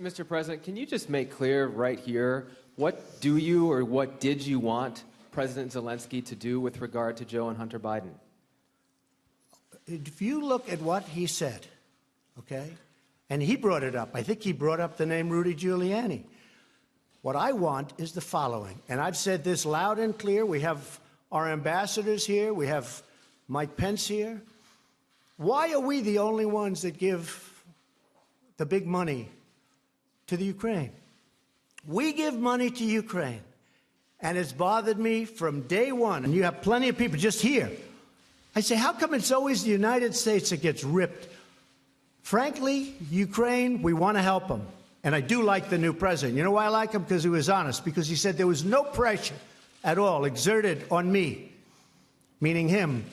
Mr. President, can you just make clear right here, what do you or what did you want President Zelensky to do with regard to Joe and Hunter Biden? If you look at what he said, okay, and he brought it up. I think he brought up the name Rudy Giuliani. What I want is the following, and I've said this loud and clear. We have our ambassadors here. We have Mike Pence here. Why are we the only ones that give the big money to the Ukraine? We give money to Ukraine, and it's bothered me from day one, and you have plenty of people just here. I say, how come it's always the United States that gets ripped? Frankly, Ukraine, we want to help them. And I do like the new president. You know why I like him? Because he was honest. Because he said there was no pressure at all exerted on me, meaning him,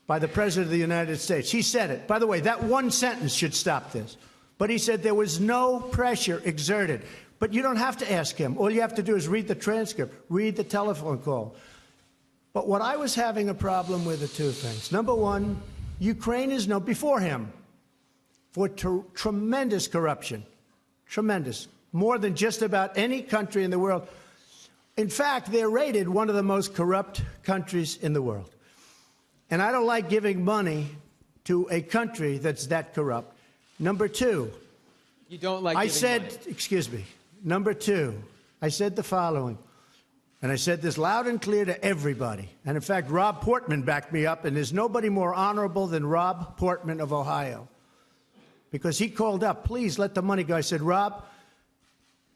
by the President of the United States. He said it. By the way, that one sentence should stop this. But he said there was no pressure exerted. But you don't have to ask him. All you have to do is read the transcript, read the telephone call. But what I was having a problem with are two things. Number one, Ukraine is known before him for tremendous corruption. Tremendous. More than just about any country in the world. In fact, they're rated one of the most corrupt countries in the world. And I don't like giving money to a country that's that corrupt. Number two. You don't like giving money. Excuse me. Number two, I said the following. And I said this loud and clear to everybody. And in fact, Rob Portman backed me up. And there's nobody more honorable than Rob Portman of Ohio. Because he called up, please let the money go. I said, Rob,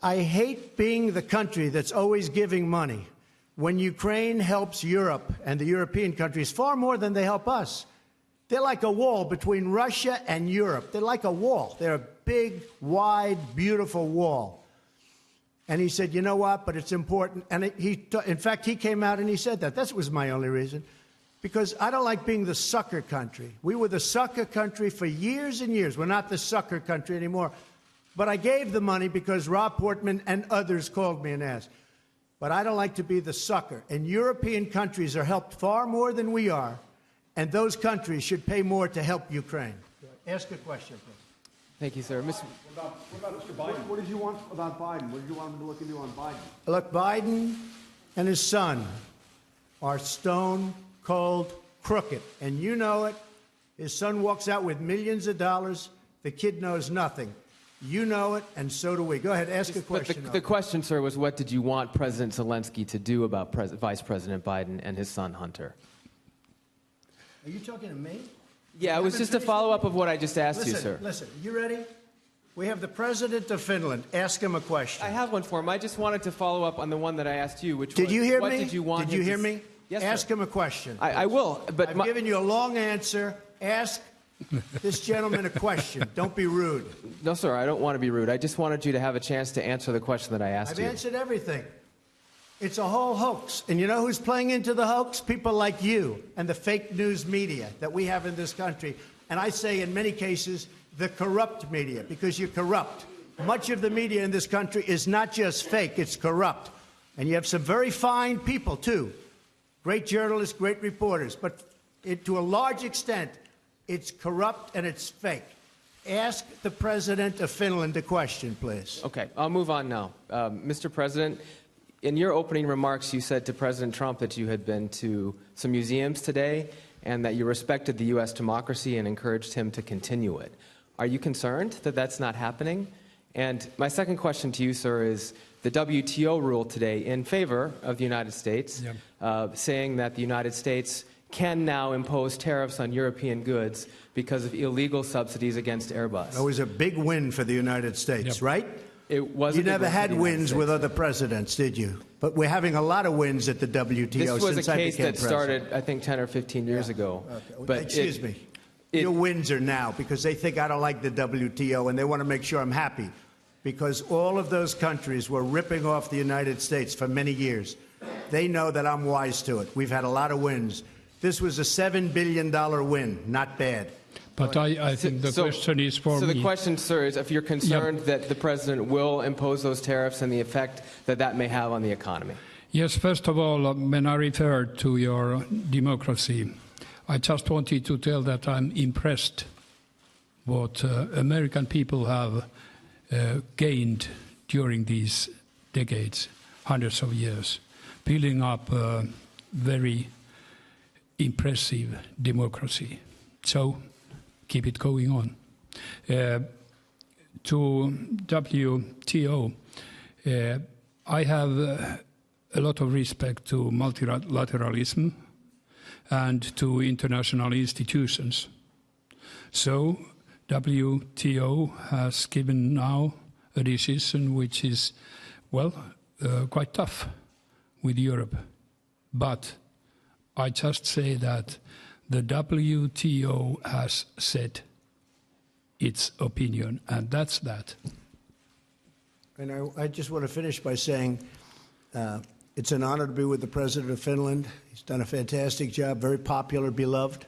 I hate being the country that's always giving money. When Ukraine helps Europe and the European countries far more than they help us. They're like a wall between Russia and Europe. They're like a wall. They're a big, wide, beautiful wall. And he said, you know what, but it's important. And in fact, he came out and he said that. That was my only reason. Because I don't like being the sucker country. We were the sucker country for years and years. We're not the sucker country anymore. But I gave the money because Rob Portman and others called me and asked. But I don't like to be the sucker. And European countries are helped far more than we are. And those countries should pay more to help Ukraine. Ask a question, please. Thank you, sir. What about Mr. Biden? What did you want about Biden? What did you want him to look into on Biden? Look, Biden and his son are stone cold crooked. And you know it. His son walks out with millions of dollars. The kid knows nothing. You know it, and so do we. Go ahead, ask a question. But the question, sir, was what did you want President Zelensky to do about Vice President Biden and his son, Hunter? Are you talking to me? Yeah, it was just a follow-up of what I just asked you, sir. Listen, you ready? We have the President of Finland. Ask him a question. I have one for him. I just wanted to follow up on the one that I asked you, which was, did you hear what me? did you want Did you hear me? Yes, ask sir. him a question. I will, but I've given you a long answer. Ask this gentleman a question. Don't be rude. No, sir, I don't want to be rude. I just wanted you to have a chance to answer the question that I asked you. I've answered everything. It's a whole hoax. And you know who's playing into the hoax? People like you and the fake news media that we have in this country. And I say in many cases, the corrupt media, because you're corrupt. Much of the media in this country is not just fake, it's corrupt. And you have some very fine people, too. Great journalists, great reporters. But to a large extent, it's corrupt and it's fake. Ask the President of Finland a question, please. Okay, I'll move on now. Mr. President, in your opening remarks, you said to President Trump that you had been to some museums today and that you respected the U.S. democracy and encouraged him to continue it. Are you concerned that that's not happening? And my second question to you, sir, is the WTO ruled today in favor of the United States, saying that the United States can now impose tariffs on European goods because of illegal subsidies against Airbus. That was a big win for the United States, right? It was. You never had wins with other presidents, did you? But we're having a lot of wins at the WTO since I became president. This was a case that started, I think, 10 or 15 years ago. Okay. But excuse me. Your wins are now because they think I don't like the WTO and they want to make sure I'm happy. Because all of those countries were ripping off the United States for many years. They know that I'm wise to it. We've had a lot of wins. This was a $7 billion win. Not bad. But I think the question is for me. So the question, sir, is if you're concerned that the president will impose those tariffs and the effect that that may have on the economy. Yes, first of all, when I referred to your democracy, I just wanted to tell that I'm impressed what American people have gained during these decades, hundreds of years, building up a very impressive democracy. So keep it going on. To WTO, I have a lot of respect to multilateralism and to international institutions. So WTO has given now a decision which is, well, quite tough with Europe. But I just say that the WTO has said its opinion, and that's that. And I just want to finish by saying it's an honor to be with the President of Finland. He's done a fantastic job, very popular, beloved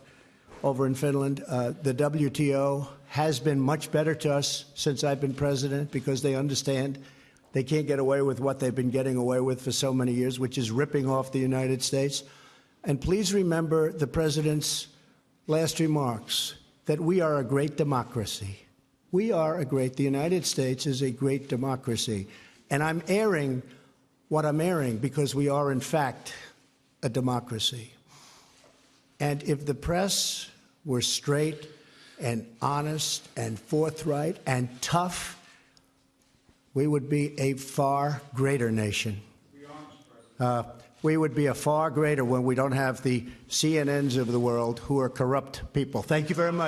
over in Finland. The WTO has been much better to us since I've been president because they understand they can't get away with what they've been getting away with for so many years, which is ripping off the United States. And please remember the President's last remarks, that we are a great democracy. We are the United States is a great democracy. And I'm airing what I'm airing because we are, in fact, a democracy. And if the press were straight and honest and forthright and tough, we would be a far greater nation. We would be a far greater when we don't have the CNNs of the world who are corrupt people. Thank you very much.